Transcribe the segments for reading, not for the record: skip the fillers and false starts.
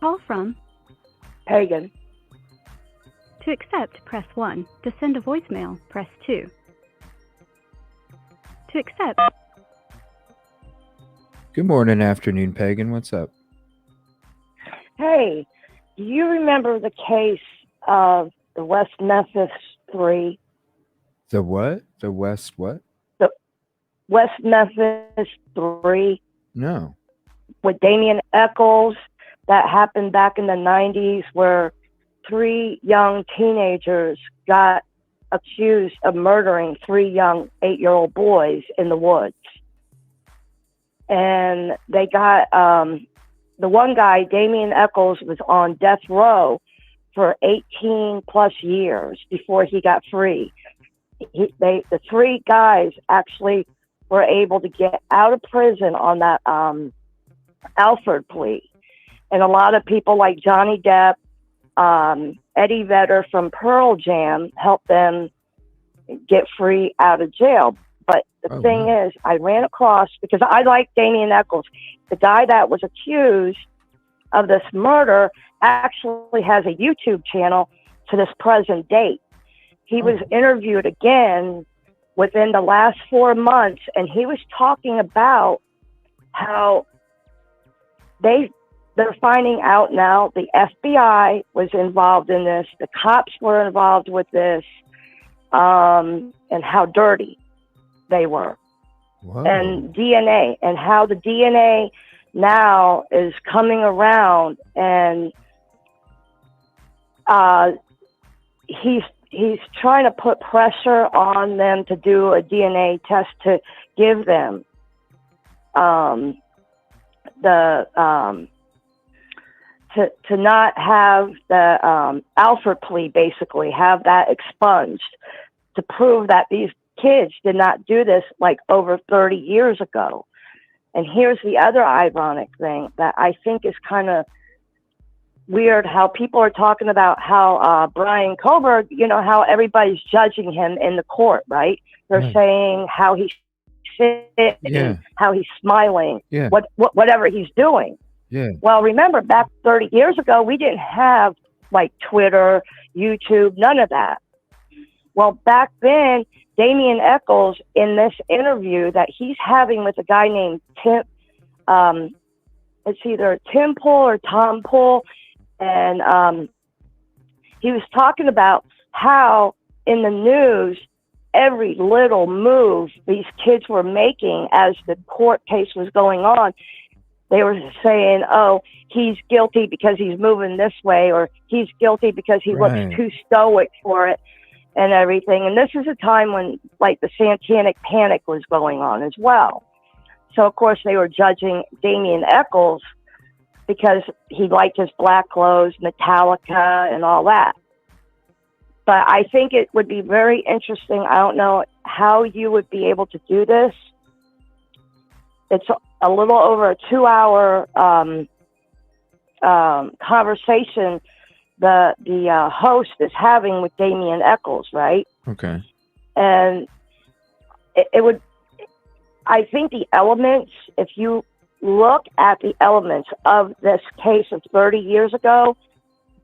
call from. Pagan. To accept, press 1. To send a voicemail, press 2. To accept. Good morning, afternoon, Pagan. What's up? Hey, do you remember the case of the West Memphis Three? The what? The West what? The West Memphis Three No. with Damien Eccles that happened back in the 90s where 3 young teenagers got accused of murdering 3 young 8-year-old boys in the woods. And they got, the one guy, Damien Eccles, was on death row for 18 plus years before he got free. The 3 guys actually were able to get out of prison on that Alford plea. And a lot of people like Johnny Depp, Eddie Vedder from Pearl Jam helped them get free out of jail. But the thing is, I ran across, because I like Damien Eccles, the guy that was accused of this murder actually has a YouTube channel to this present date. He was interviewed again within the last 4 months, and he was talking about how they're finding out now the FBI was involved in this, the cops were involved with this, and how dirty they were. Whoa. And DNA, and how the DNA now is coming around, and he's trying to put pressure on them to do a DNA test to give them to not have the Alford plea, basically have that expunged, to prove that these kids did not do this like over 30 years ago. And here's the other ironic thing that I think is kind of weird, how people are talking about how Brian Kohlberg, you know, how everybody's judging him in the court, right? They're saying how he's sitting, how he's smiling, whatever he's doing. Yeah. Well, remember, back 30 years ago, we didn't have like Twitter, YouTube, none of that. Well, back then, Damien Eccles, in this interview that he's having with a guy named Tim, it's either Tim Pool or Tom Pool, and he was talking about how in the news, every little move these kids were making as the court case was going on, they were saying, oh, he's guilty because he's moving this way, or he's guilty because he looks too stoic for it and everything. And this is a time when, like, the satanic panic was going on as well. So, of course, they were judging Damien Eccles because he liked his black clothes, Metallica, and all that. But I think it would be very interesting. I don't know how you would be able to do this. It's a little over a 2-hour conversation the host is having with Damien Eccles, right? Okay. And it would, I think the elements, if you look at the elements of this case of 30 years ago,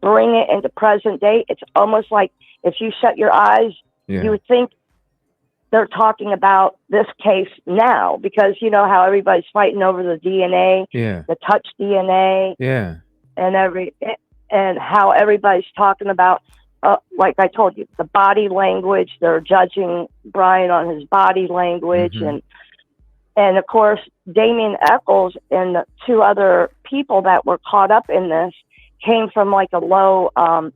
bring it into present day, it's almost like if you shut your eyes, you would think they're talking about this case now, because you know how everybody's fighting over the DNA, the touch DNA, and how everybody's talking about, like I told you, the body language. They're judging Brian on his body language, and of course Damien Eccles and the 2 other people that were caught up in this came from like a low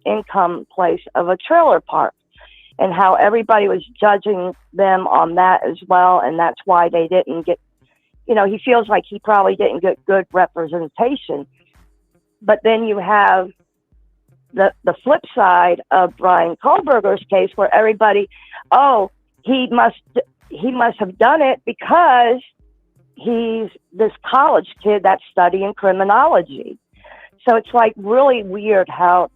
income place of a trailer park. And how everybody was judging them on that as well. And that's why they didn't get, you know, he feels like he probably didn't get good representation. But then you have the flip side of Brian Kohlberger's case, where everybody, oh, he must have done it because he's this college kid that's studying criminology. So it's like really weird how,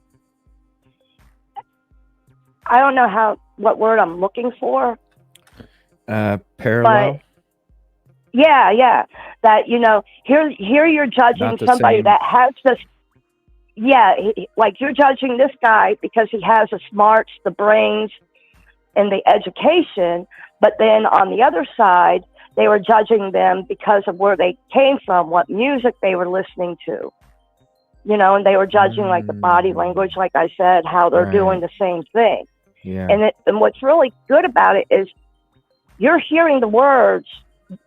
I don't know what word I'm looking for. Parallel? But yeah. That, you know, here you're judging somebody that has this, yeah, like you're judging this guy because he has the smarts, the brains, and the education. But then on the other side, they were judging them because of where they came from, what music they were listening to, and they were judging like the body language, like I said, how they're doing the same thing. Yeah. And what's really good about it is you're hearing the words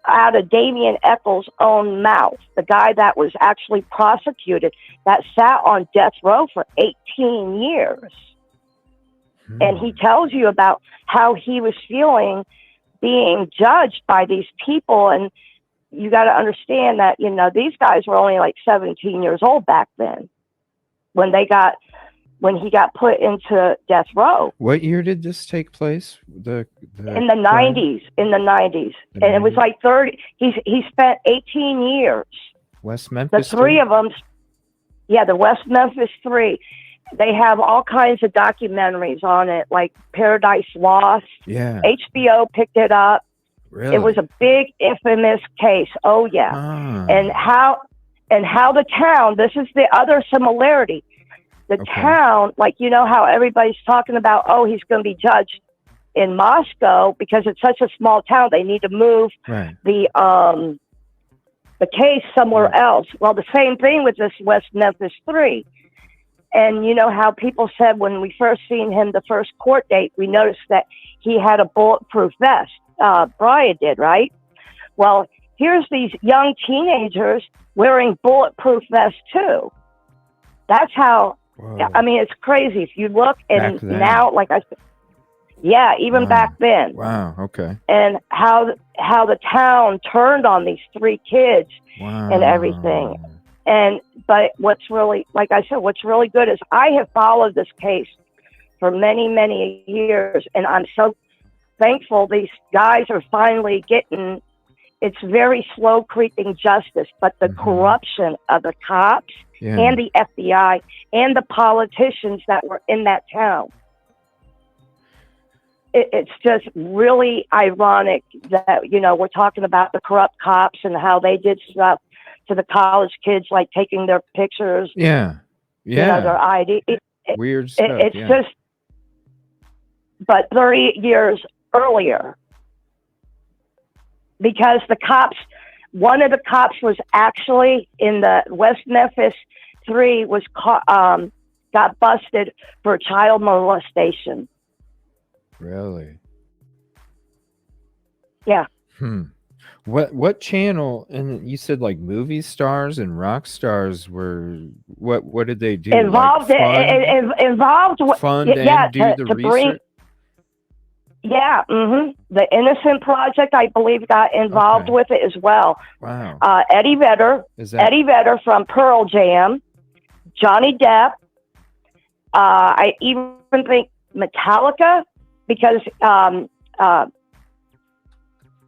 out of Damien Echols' own mouth, the guy that was actually prosecuted, that sat on death row for 18 years. And he tells you about how he was feeling being judged by these people. And you got to understand that, these guys were only like 17 years old back then when he got put into death row. What year did this take place? In the 90s. And it was like 30. He spent 18 years. West Memphis. The three of them. Yeah, the West Memphis Three. They have all kinds of documentaries on it, like Paradise Lost. Yeah. HBO picked it up. Really? It was a big, infamous case. Oh, yeah. And how the town, this is the other similarity. The town, like, how everybody's talking about, oh, he's going to be judged in Moscow because it's such a small town. They need to move the case somewhere else. Well, the same thing with this West Memphis Three. And how people said when we first seen him, the first court date, we noticed that he had a bulletproof vest. Brian did, right? Well, here's these young teenagers wearing bulletproof vests too. That's how, I mean, it's crazy. If you look, and now, like I said, yeah, even back then. Wow, okay. And how the town turned on these three kids and everything. But what's really, like I said, what's really good is I have followed this case for many, many years, and I'm so thankful these guys are finally getting, it's very slow creeping justice, but the corruption of the cops and the FBI and the politicians that were in that town. It's just really ironic that, we're talking about the corrupt cops and how they did stuff to the college kids, like taking their pictures. Yeah. Their ID. Weird stuff. It's just, but 30 years earlier, because the cops, one of the cops was actually in the West Memphis Three, was got busted for child molestation. Really? Yeah. What channel? And you said like movie stars and rock stars were what did they do? Involved fund and do the research. The Innocent Project, I believe, got involved with it as well. Wow. Eddie Vedder from Pearl Jam, Johnny Depp. I even think Metallica, because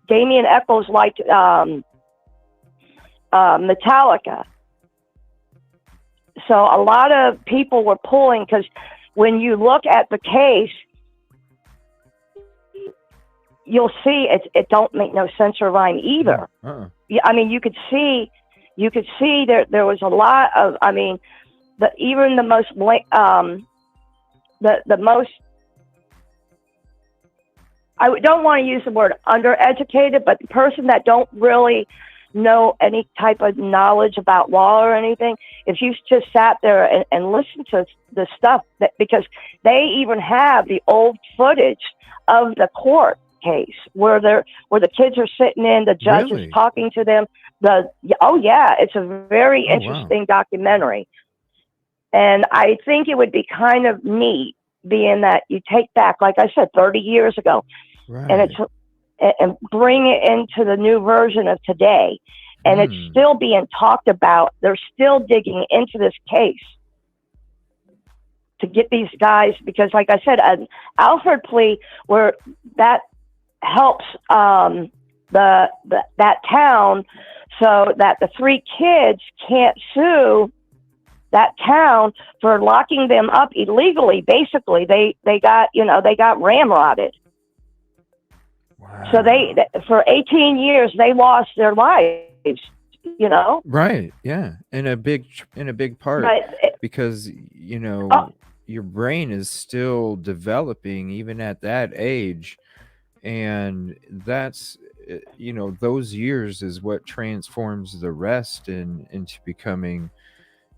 Damien Echols liked Metallica. So a lot of people were pulling, because when you look at the case, you'll see it don't make no sense or rhyme either. I mean, you could see there was a lot of, I mean, even the most the most, I don't want to use the word undereducated, but the person that don't really know any type of knowledge about law or anything, if you just sat there and listened to the stuff, because they even have the old footage of the court case where the kids are sitting in, the judge is talking to them. It's a very interesting documentary. And I think it would be kind of neat, being that you take back, like I said, 30 years ago, and bring it into the new version of today. And it's still being talked about. They're still digging into this case to get these guys, because like I said, an Alford plea where that helps that town, so that the three kids can't sue that town for locking them up illegally. Basically, they got ramrodded. Wow. So for 18 years they lost their lives, you know. Right. Yeah. In a big part, But because oh, your brain is still developing even at that age, and that's those years is what transforms the rest into becoming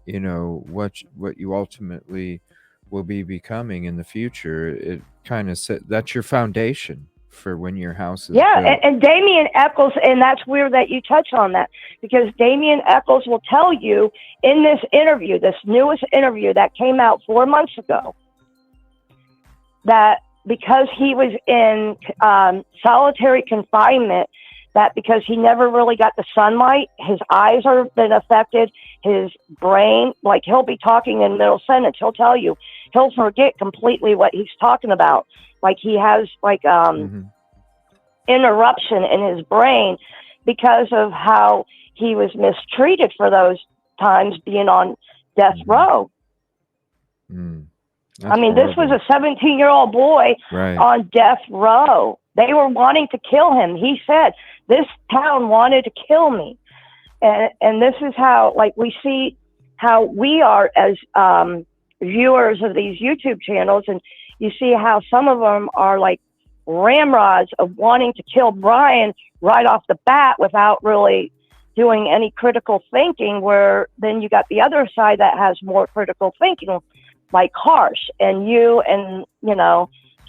what you ultimately will be becoming in the future. It kind of set that's your foundation for when your house is yeah, built. and Damien Eccles, and that's weird that you touch on that, because Damien Eccles will tell you in this interview, this newest interview that came out 4 months ago, that because he was in solitary confinement, that because he never really got the sunlight, his eyes have been affected, his brain, like he'll be talking in middle sentence, he'll tell you, he'll forget completely what he's talking about. Like he has like interruption in his brain because of how he was mistreated for those times being on death row. I mean, horrible. this was a 17-year-old boy on death row. They were wanting to kill him. He said, this town wanted to kill me. And this is how, like, we see how we are as viewers of these YouTube channels. And you see how some of them are like ramrods of wanting to kill Brian right off the bat without really doing any critical thinking, where then you got the other side that has more critical thinking, like Harsh and you and,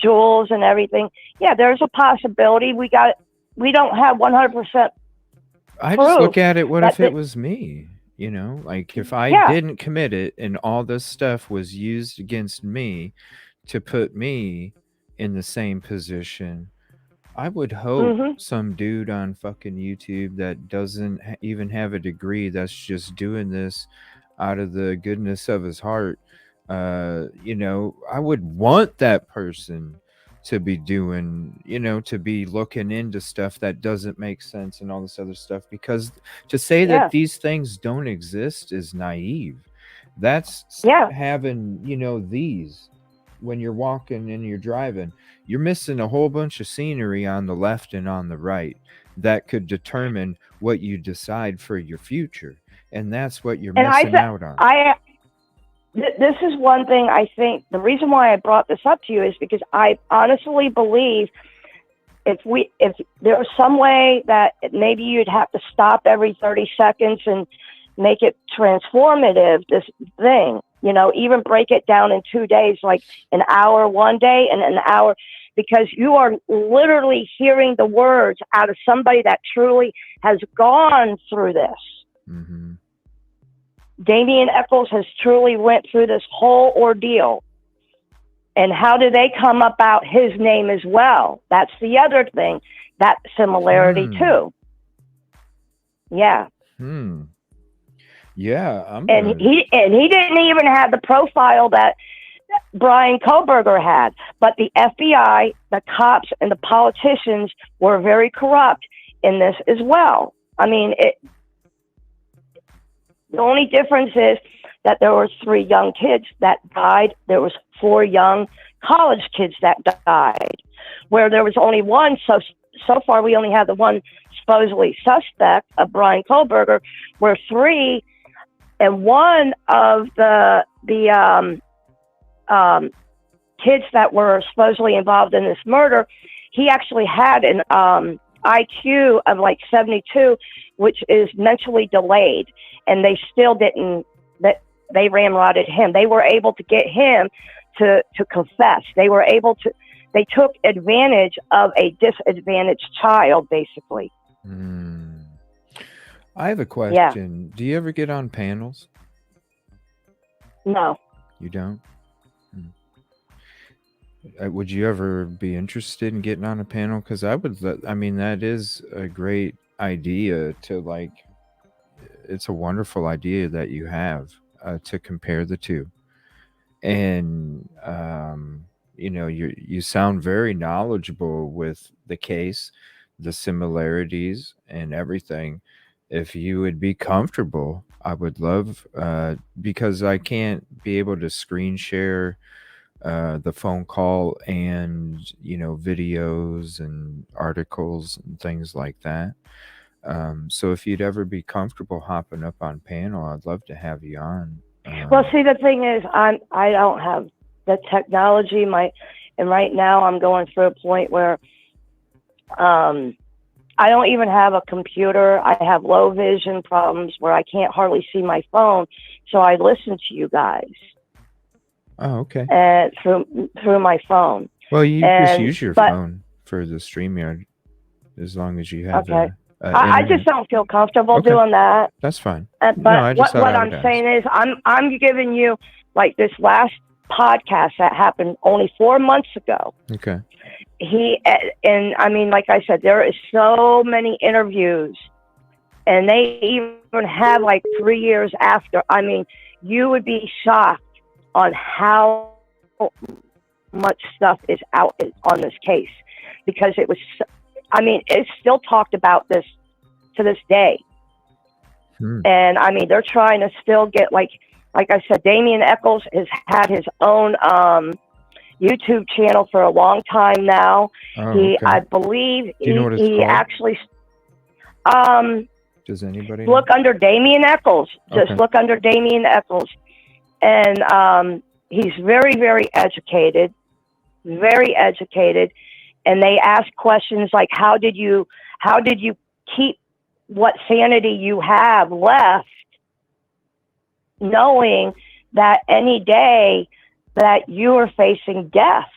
Jules and everything. Yeah, there's a possibility. We don't have 100%. I just look at it, what if it was me? Like if I didn't commit it and all this stuff was used against me to put me in the same position, I would hope some dude on fucking YouTube that doesn't even have a degree, that's just doing this out of the goodness of his heart, I would want that person to be doing, to be looking into stuff that doesn't make sense and all this other stuff, because to say that these things don't exist is naive. That's having, these when you're walking and you're driving, you're missing a whole bunch of scenery on the left and on the right that could determine what you decide for your future. And that's what you're missing out on. This is one thing I think the reason why I brought this up to you is because I honestly believe if there was some way that maybe you'd have to stop every 30 seconds and make it transformative, this thing, even break it down in 2 days, like an hour one day and an hour, because you are literally hearing the words out of somebody that truly has gone through this. Mm-hmm. Damien Eccles has truly went through this whole ordeal. And how do they come about his name as well? That's the other thing, that similarity too. Yeah. Yeah. He didn't even have the profile that Brian Koberger had, but the FBI, the cops, and the politicians were very corrupt in this as well. I mean, the only difference is that there were 3 young kids that died. There was 4 young college kids that died, where there was only one. So far, we only have the one supposedly suspect of Brian Koberger, where 3 and one of the kids that were supposedly involved in this murder, he actually had an IQ of like 72, which is mentally delayed. And they still didn't, they ramrodded him. They were able to get him to confess. They took advantage of a disadvantaged child, basically. I have a question. Yeah. Do you ever get on panels? No. You don't? Would you ever be interested in getting on a panel? Because that is a great idea to like, it's a wonderful idea that you have to compare the two. And, you sound very knowledgeable with the case, the similarities and everything. If you would be comfortable, I would love, because I can't be able to screen share the phone call and, videos and articles and things like that. So if you'd ever be comfortable hopping up on panel, I'd love to have you on. Well, see, the thing is, I don't have the technology. And right now I'm going through a point where I don't even have a computer. I have low vision problems where I can't hardly see my phone. So I listen to you guys. Oh, okay. Through my phone. Well, you just use your phone for the StreamYard as long as you have. Okay. I just don't feel comfortable doing that. That's fine. But no, what I'm saying is, I'm giving you like this last podcast that happened only 4 months ago. Okay. And I mean, like I said, there is so many interviews, and they even have like 3 years after. I mean, you would be shocked on how much stuff is out on this case, because it was, I mean, it's still talked about this to this day. And I mean, they're trying to still get, like I said, Damien Echols has had his own YouTube channel for a long time now. I believe he actually, does anybody look under Damien Echols? Just look under Damien Echols. And he's very, very educated, and they ask questions like, how did you keep what sanity you have left, knowing that any day that you were facing death,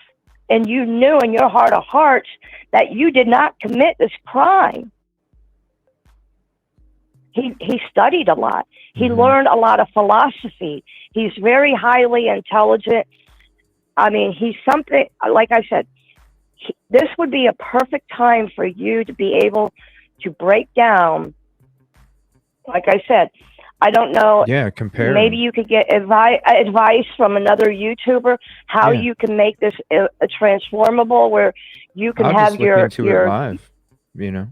and you knew in your heart of hearts that you did not commit this crime. He studied a lot. He learned a lot of philosophy. He's very highly intelligent. I mean, he's something, like I said, this would be a perfect time for you to be able to break down. Like I said, I don't know. Yeah, compare. Maybe you could get advice from another YouTuber how you can make this a transformable, where you can have your live. You know,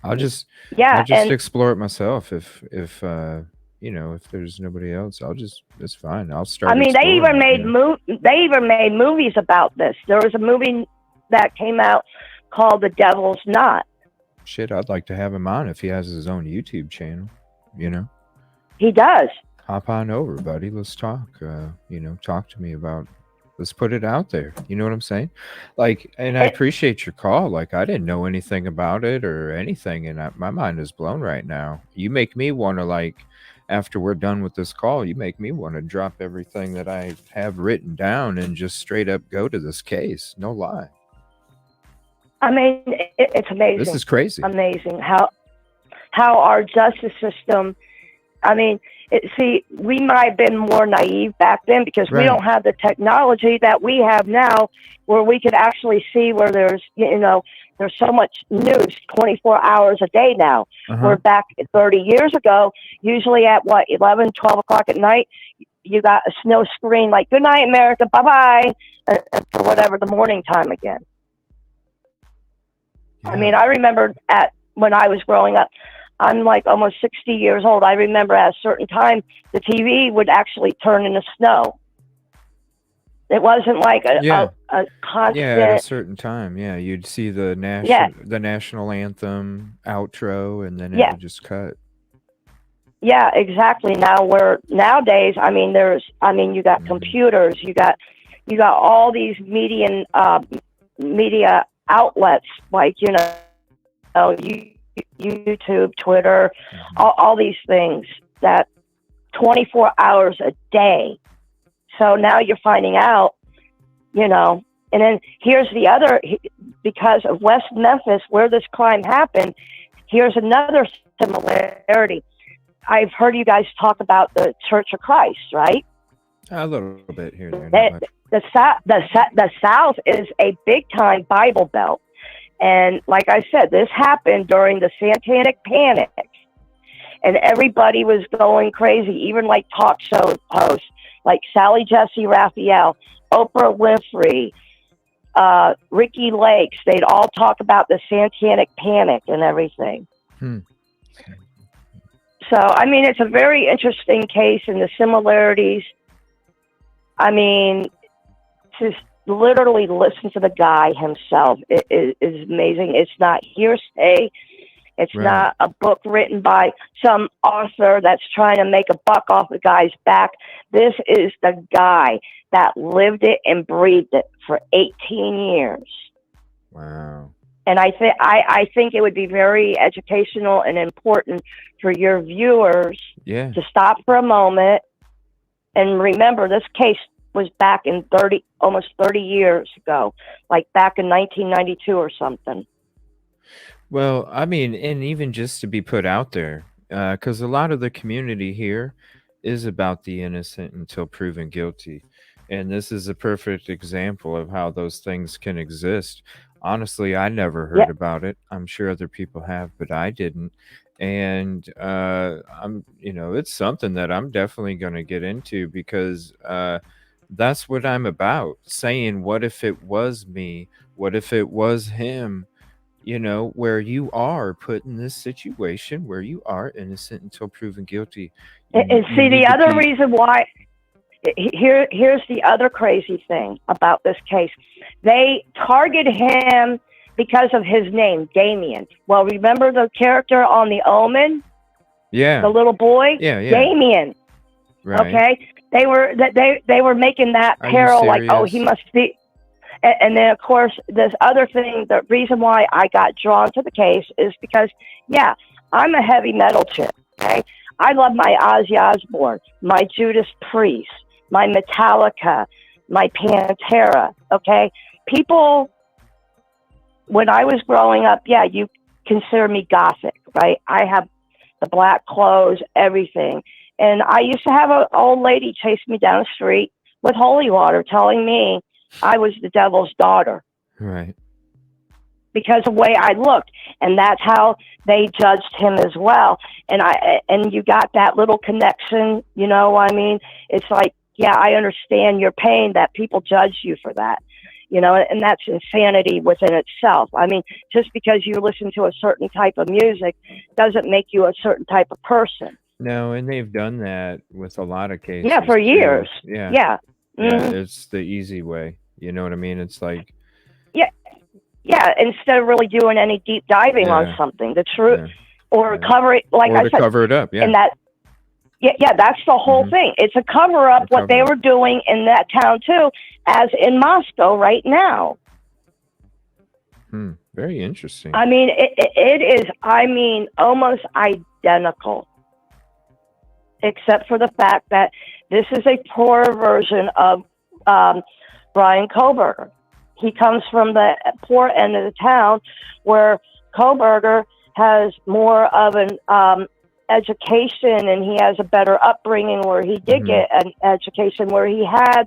I'll just explore it myself. If there's nobody else, it's fine. I'll start. I mean, they even made movies about this. There was a movie that came out called The Devil's Knot. Shit, I'd like to have him on if he has his own YouTube channel. You know, he does. Hop on over, buddy. Let's talk. Talk to me about. Let's put it out there. You know what I'm saying? Like, and I appreciate your call. Like, I didn't know anything about it or anything, and my mind is blown right now. You make me want to, like, after we're done with this call, you make me want to drop everything that I have written down and just straight up go to this case. No lie. I mean, it's amazing. This is crazy. Amazing how our justice system. I mean, we might have been more naive back then because we don't have the technology that we have now, where we could actually see where there's so much news 24 hours a day now. Where back 30 years ago, usually at 11, 12 o'clock at night, you got a snow screen like, "Good night, America, bye-bye," for whatever the morning time again. Yeah. I mean, I remember when I was growing up, I'm like almost 60 years old. I remember at a certain time, the TV would actually turn into snow. It wasn't like a constant. Yeah, at a certain time. Yeah, you'd see the national anthem outro, and then it would just cut. Yeah, exactly. Nowadays, I mean, you got computers, you got all these media outlets, like YouTube, Twitter, all these things that 24 hours a day. So now you're finding out, and then here's the other, because of West Memphis, where this crime happened, here's another similarity. I've heard you guys talk about the Church of Christ, right? A little bit here and there. The South is a big-time Bible Belt. And like I said, this happened during the Satanic Panic. And everybody was going crazy, even like talk show hosts like Sally Jesse Raphael, Oprah Winfrey, Ricky Lakes. They'd all talk about the Satanic Panic and everything. So, I mean, it's a very interesting case, and the similarities, I mean, just literally listen to the guy himself. It is amazing. It's not hearsay. It's not a book written by some author that's trying to make a buck off the guy's back. This is the guy that lived it and breathed it for 18 years. Wow. And I think it would be very educational and important for your viewers to stop for a moment and remember this case was back in almost 30 years ago, like back in 1992 or something. Well, I mean, and even just to be put out there, because a lot of the community here is about the innocent until proven guilty. And this is a perfect example of how those things can exist. Honestly, I never heard about it. I'm sure other people have, but I didn't. And it's something that I'm definitely going to get into because that's what I'm about. Saying, what if it was me? What if it was him? Where you are put in this situation where you are innocent until proven guilty. And see, the other reason why, here's the other crazy thing about this case. They target him because of his name, Damien. Well, remember the character on The Omen? Yeah. The little boy? Yeah. Damien. Right. Okay? They were making that peril like, oh, he must be. And then, of course, this other thing, the reason why I got drawn to the case is because, I'm a heavy metal chick, okay? I love my Ozzy Osbourne, my Judas Priest, my Metallica, my Pantera, okay? People, when I was growing up, you consider me gothic, right? I have the black clothes, everything. And I used to have an old lady chase me down the street with holy water telling me I was the devil's daughter. Right. Because of the way I looked. And that's how they judged him as well. And you got that little connection, I mean? It's like, I understand your pain that people judge you for that. And that's insanity within itself. I mean, just because you listen to a certain type of music doesn't make you a certain type of person. No, and they've done that with a lot of cases. Yeah, for years. Too. Yeah. Yeah. Yeah, it's the easy way. You know what I mean? It's like... Yeah, instead of really doing any deep diving on something, the truth, or cover it, like I said. Cover it up, And that, that's the whole thing. It's a cover up what they were doing in that town too, as in Moscow right now. Very interesting. I mean, it is, almost identical. Except for the fact that this is a poorer version of Brian Kohberger. He comes from the poor end of the town where Kohberger has more of an education and he has a better upbringing where he did get an education where he had,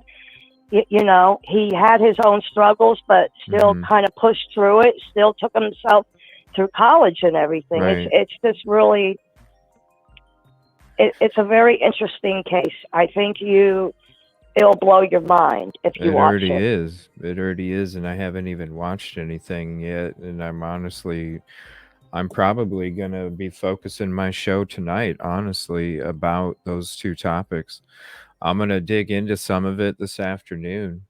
he had his own struggles, but still kind of pushed through it, still took himself through college and everything. Right. It's just really, it's a very interesting case. I think it'll blow your mind if you watch it. It already is, and I haven't even watched anything yet. And I'm probably gonna be focusing my show tonight, honestly, about those two topics. I'm gonna dig into some of it this afternoon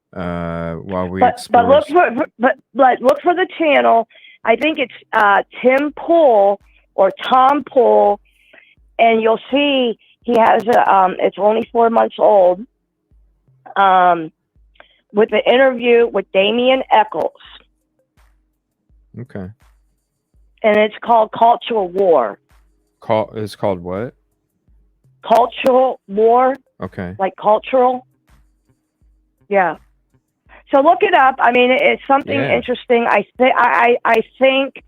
while we explore. But look for the channel. I think it's Tim Pool or Tom Pool, and you'll see he has it's only 4 months old. With the interview with Damien Eccles. Okay. And it's called Cultural War. It's called what? Cultural War. Okay. Like cultural. Yeah. So look it up. I mean, it's something interesting. I think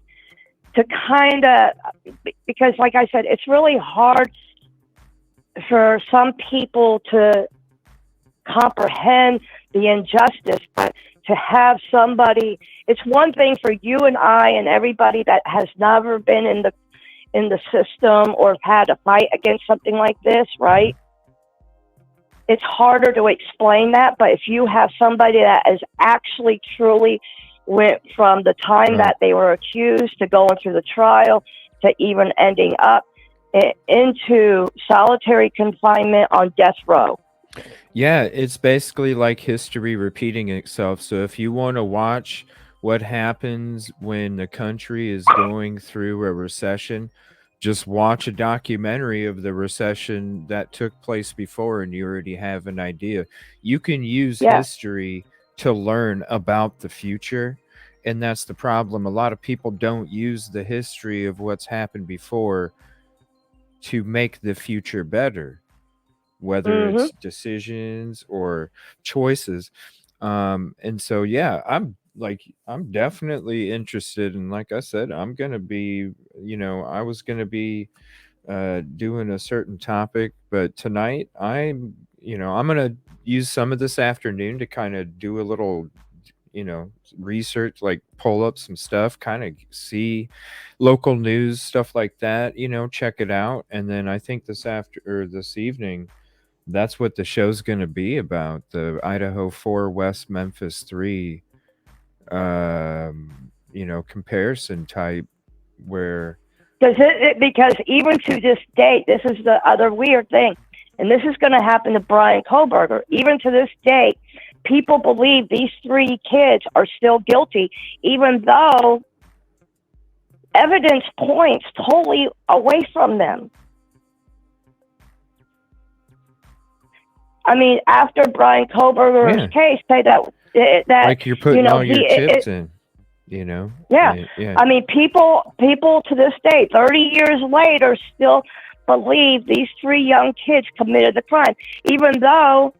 to kind of, because like I said, it's really hard for some people to comprehend the injustice, but to have somebody, it's one thing for you and I and everybody that has never been in the system or had to fight against something like this, right? It's harder to explain that, but if you have somebody that is actually truly went from the time that they were accused to going through the trial to even ending up into solitary confinement on death row. Yeah, it's basically like history repeating itself. So if you want to watch what happens when the country is going through a recession. Just watch a documentary of the recession that took place before, and you already have an idea. You can use history to learn about the future, and that's the problem. A lot of people don't use the history of what's happened before to make the future better, whether it's decisions or choices. And so, yeah, I'm definitely interested. And like I said, I'm going to be, I was going to be doing a certain topic, but tonight I'm going to use some of this afternoon to kind of do a little, research, like pull up some stuff, kind of see local news, stuff like that, check it out. And then I think this evening, that's what the show's going to be about, the Idaho 4 West Memphis 3 comparison type, where because even to this date, this is the other weird thing, and this is going to happen to Brian Koberger. Even to this date, people believe these 3 kids are still guilty, even though evidence points totally away from them. I mean, after Brian Koberger's case, say that like you're putting all your chips in, Yeah. I mean, people to this day, 30 years later, still believe these 3 young kids committed the crime, even though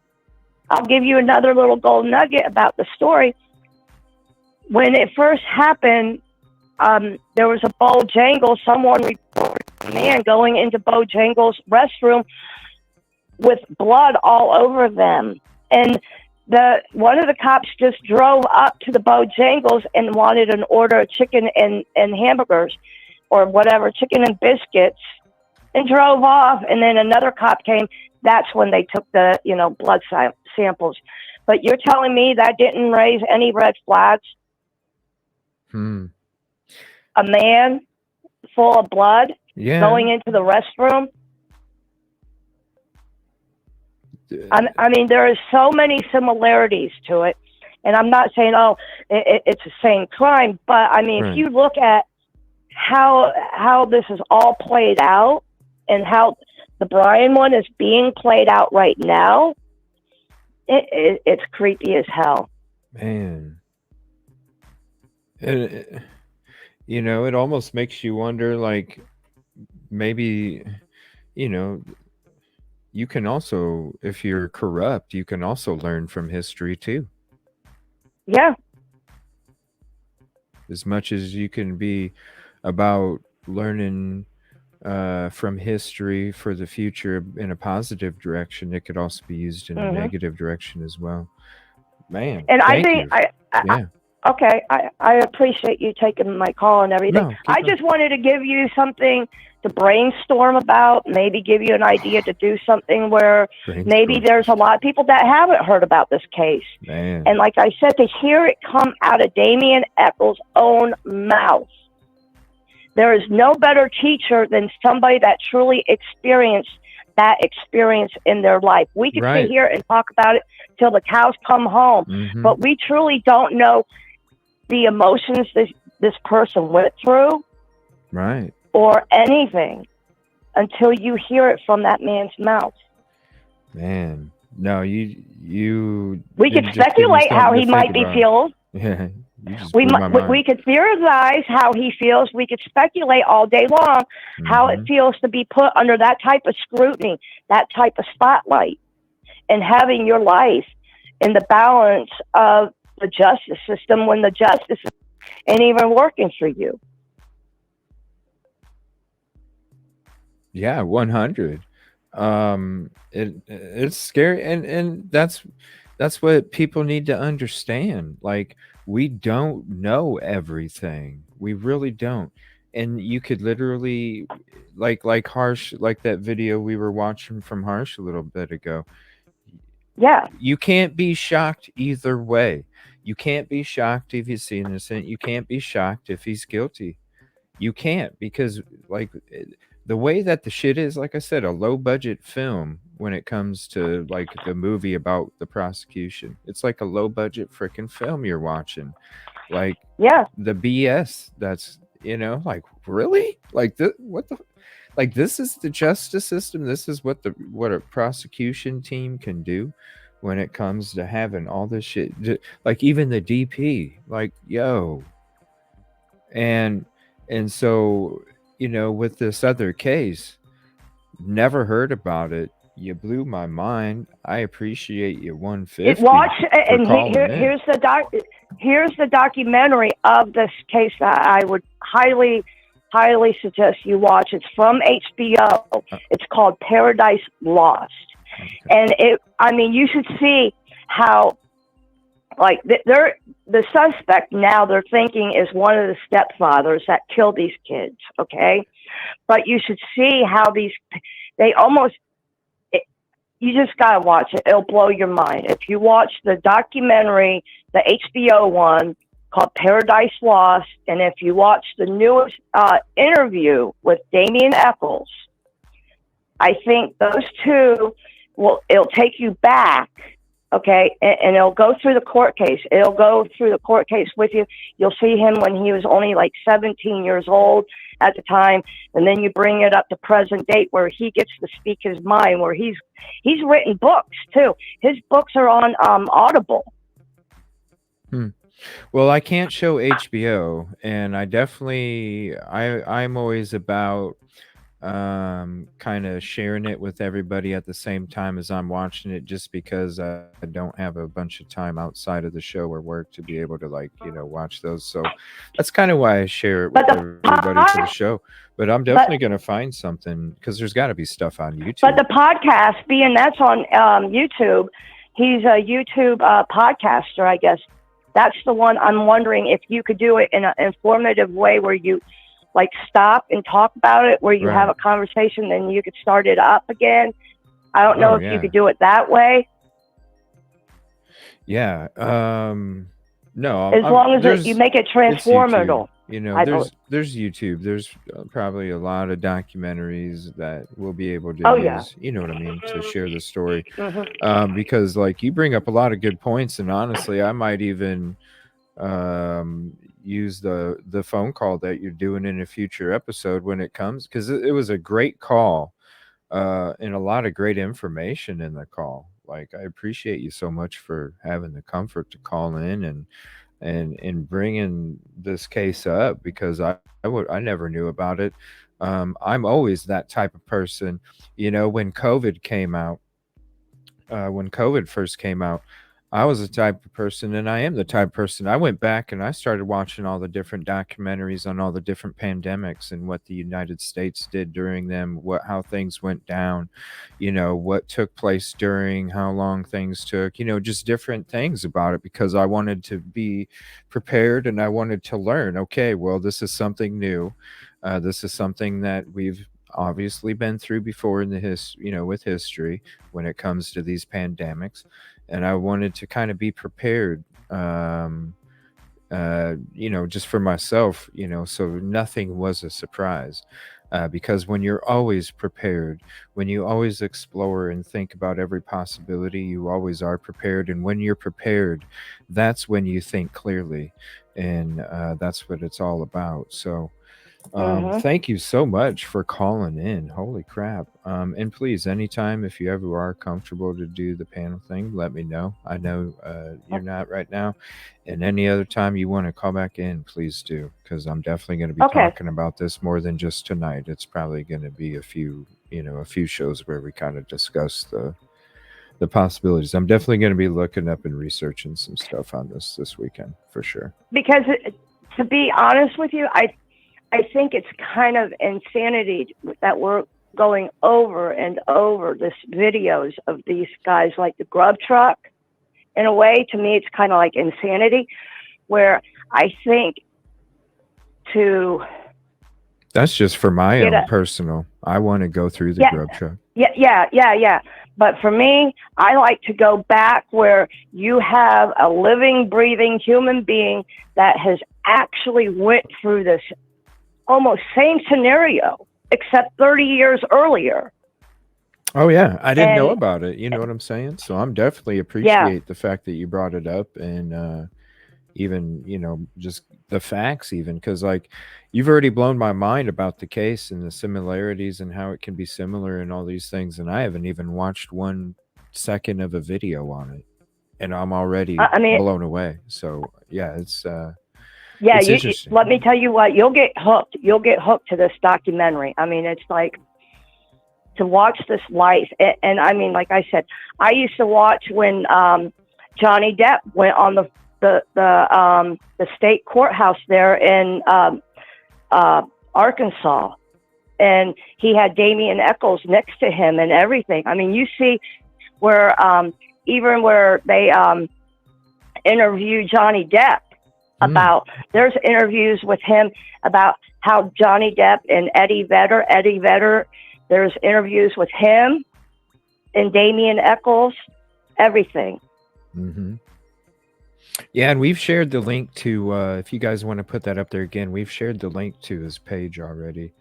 I'll give you another little gold nugget about the story. When it first happened, there was a Bojangles. Someone reported a man going into Bojangles' restroom with blood all over them, and one of the cops just drove up to the Bojangles and wanted an order of chicken and hamburgers, or whatever, chicken and biscuits, and drove off. And then another cop came. That's when they took the blood samples. But you're telling me that didn't raise any red flags? A man full of blood going into the restroom. I mean, there are so many similarities to it, and I'm not saying, it's the same crime, but I mean, if you look at how this is all played out and how the Brian one is being played out right now, it's creepy as hell. Man. And, it almost makes you wonder, like, maybe, you can also, if you're corrupt, you can also learn from history too. Yeah. As much as you can be about learning from history for the future in a positive direction, it could also be used in a negative direction as well. Man. And I think I appreciate you taking my call and everything. No, I just wanted to give you something to brainstorm about, maybe give you an idea to do something where maybe there's a lot of people that haven't heard about this case. Man. And like I said, to hear it come out of Damien Echols' own mouth, there is no better teacher than somebody that truly experienced that experience in their life. We could sit here and talk about it till the cows come home, but we truly don't know the emotions this person went through. Right. Or anything until you hear it from that man's mouth. Man, no, we could speculate how he might be feeling. Yeah, we could theorize how he feels. We could speculate all day long how it feels to be put under that type of scrutiny, that type of spotlight, and having your life in the balance of the justice system when the justice ain't even working for you. Yeah, 100. It's scary, and that's what people need to understand. Like, we don't know everything. We really don't. And you could literally, like Harsh, like that video we were watching from Harsh a little bit ago. Yeah. You can't be shocked either way. You can't be shocked if he's innocent. You can't be shocked if he's guilty. You can't, because like the way that the shit is, like I said, a low budget film when it comes to like the movie about the prosecution. It's like a low budget freaking film you're watching. Like, yeah, the BS that's, like, really? Like, what the, like, this is the justice system. This is what a prosecution team can do when it comes to having all this shit. Like, even the DP, like, yo. And so, with this other case, never heard about it. You blew my mind. I appreciate you 150 watch, for and calling in. here's the documentary of this case that I would highly suggest you watch. It's from HBO. It's called Paradise Lost. Okay. And you should see how, like, the suspect now they're thinking is one of the stepfathers that killed these kids. Okay. But you should see how you just got to watch it. It'll blow your mind. If you watch the documentary, the HBO one called Paradise Lost, and if you watch the newest interview with Damien Echols, I think those two it'll take you back, okay, and it'll go through the court case. It'll go through the court case with you. You'll see him when he was only like 17 years old at the time, and then you bring it up to present date where he gets to speak his mind, where he's written books too. His books are on Audible. Well, I can't show HBO, and I definitely I'm always about kind of sharing it with everybody at the same time as I'm watching it, just because I don't have a bunch of time outside of the show or work to be able to, like, watch those. So that's kind of why I share it with everybody for the show. But I'm definitely going to find something, because there's got to be stuff on YouTube. But the podcast, being that's on YouTube, he's a YouTube podcaster, I guess. That's the one. I'm wondering if you could do it in an informative way where you, like, stop and talk about it, where you have a conversation, then you could start it up again. I don't know if you could do it that way. Yeah. No. As long as you make it transformative. There's YouTube. There's probably a lot of documentaries that we'll be able to use, you know what I mean, to share the story. Mm-hmm. Because, like, you bring up a lot of good points, and honestly, I might even use the phone call that you're doing in a future episode when it comes, because it was a great call and a lot of great information in the call. Like, I appreciate you so much for having the comfort to call in and bringing this case up, because I never knew about it. I'm always that type of person. When COVID came out, when COVID first came out, I was the type of person, and I am the type of person. I went back and I started watching all the different documentaries on all the different pandemics and what the United States did during them, how things went down, what took place during, how long things took, just different things about it, because I wanted to be prepared and I wanted to learn. Okay, well, this is something new. This is something that we've obviously been through before in the with history when it comes to these pandemics. And I wanted to kind of be prepared, just for myself, so nothing was a surprise. Because when you're always prepared, when you always explore and think about every possibility, you always are prepared. And when you're prepared, that's when you think clearly. And that's what it's all about. So thank you so much for calling in. Holy crap. And please, anytime, if you ever are comfortable to do the panel thing, let me know. I know you're not right now. And any other time you want to call back in, please do, because I'm definitely going to be talking about this more than just tonight. It's probably going to be a few shows where we kind of discuss the possibilities. I'm definitely going to be looking up and researching some stuff on this weekend for sure. Because to be honest with you, I think it's kind of insanity that we're going over and over this videos of these guys, like the grub truck. In a way, to me, it's kind of like insanity, where I think that's just for my own personal. I want to go through the grub truck. Yeah. But for me, I like to go back where you have a living, breathing human being that has actually went through this almost same scenario, except 30 years earlier. Oh yeah, I didn't know about it. You know what I'm saying? So I'm definitely appreciate the fact that you brought it up, and even, just the facts, even because, like, you've already blown my mind about the case and the similarities and how it can be similar and all these things, and I haven't even watched 1 second of a video on it, and I'm already blown away. So yeah, it's interesting. Let me tell you what, you'll get hooked to this documentary. I mean, it's like, to watch this life, and I mean, like I said, I used to watch when Johnny Depp went on the state courthouse there in Arkansas, and he had Damien Echols next to him and everything. I mean, you see where even where they interview Johnny Depp about, there's interviews with him about how Johnny Depp and Eddie Vedder, there's interviews with him and Damien Echols, everything. Mm-hmm. Yeah, and we've shared the link to, if you guys want to put that up there again, we've shared the link to his page already.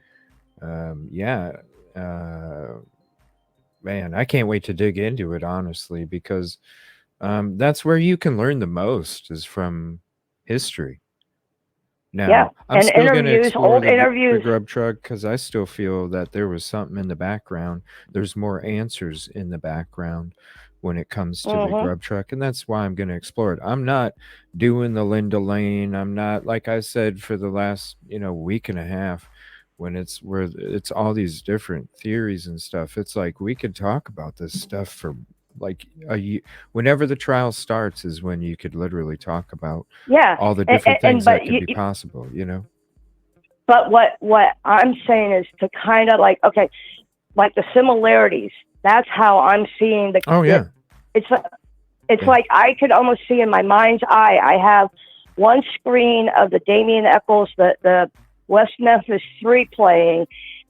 Man, I can't wait to dig into it, honestly, because that's where you can learn the most, is from history. Now, I'm and still going to explore the grub truck, because I still feel that there was something in the background. There's more answers in the background when it comes to the grub truck, and that's why I'm going to explore it. I'm not doing the Linda Lane. I'm not, like I said, for the last week and a half, when it's all these different theories and stuff. It's like we could talk about this stuff for like a year. Whenever the trial starts is when you could literally talk about all the different things that could be possible, But what I'm saying is to kind of like, okay, like the similarities. That's how I'm seeing the. Oh yeah. It's like I could almost see in my mind's eye. I have one screen of the Damien Echols, the West Memphis Three playing,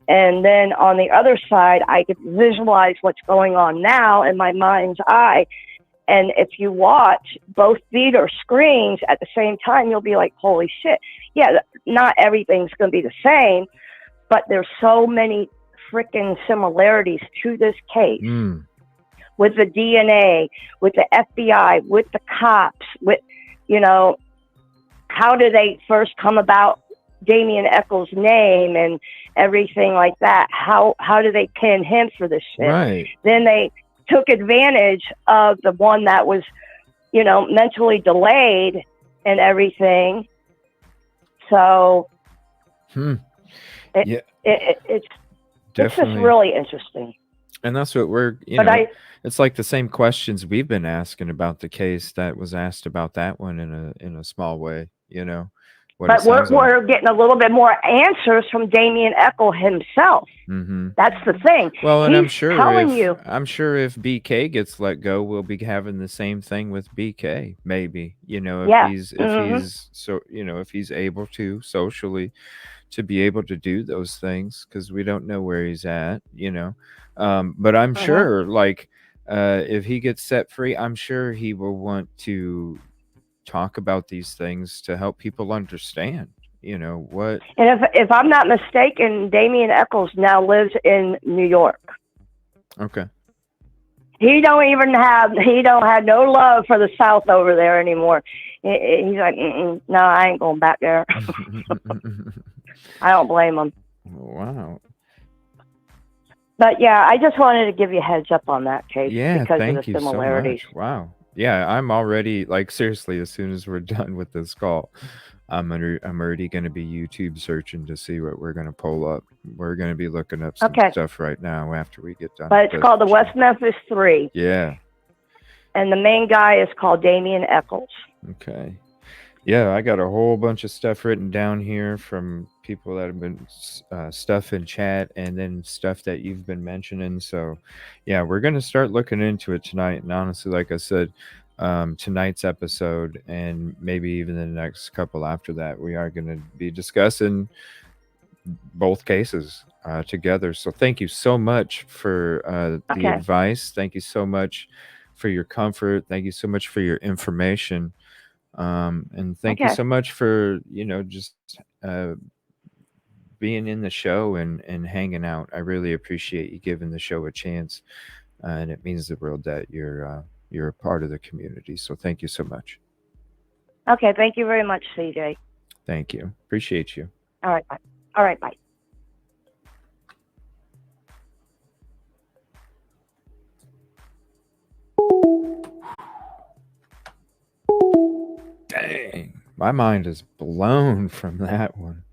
and then on the other side, I could visualize what's going on now in my mind's eye. And if you watch both theater screens at the same time, you'll be like, holy shit. Yeah, not everything's going to be the same, but there's so many freaking similarities to this case. With the DNA, with the FBI, with the cops, with, how do they first come about Damien Echols' name and everything like that? How do they pin him for this shit? Right. Then they took advantage of the one that was, mentally delayed and everything. So it's just really interesting. And that's what we're, it's like the same questions we've been asking about the case that was asked about that one in a small way, But we're getting a little bit more answers from Damien Echols himself. Mm-hmm. That's the thing. Well, and I'm sure if BK gets let go, we'll be having the same thing with BK. Maybe if he's able to socially to be able to do those things, because we don't know where he's at. But I'm sure, like, if he gets set free, I'm sure he will want to talk about these things to help people understand, what. And if I'm not mistaken, Damien Echols now lives in New York. Okay. He don't have no love for the South over there anymore. He's like, no, I ain't going back there. I don't blame him. Wow. But yeah, I just wanted to give you a heads up on that case because of the similarities. So much. Wow. Yeah, I'm already, like, seriously, as soon as we're done with this call, I'm already going to be YouTube searching to see what we're going to pull up. We're going to be looking up some stuff right now after we get done. But it's called the West Memphis Three. Yeah. And the main guy is called Damien Echols. Okay. Yeah, I got a whole bunch of stuff written down here from people that have been stuff in chat, and then stuff that you've been mentioning. So yeah, we're going to start looking into it tonight. And honestly, like I said, tonight's episode and maybe even the next couple after that, we are going to be discussing both cases together. So thank you so much for the advice. Thank you so much for your comfort. Thank you so much for your information. And thank you so much for, just being in the show and hanging out. I really appreciate you giving the show a chance. And it means the world that you're a part of the community. So thank you so much. Okay, thank you very much, CJ. Thank you. Appreciate you. All right, bye. All right, bye. Dang. My mind is blown from that one.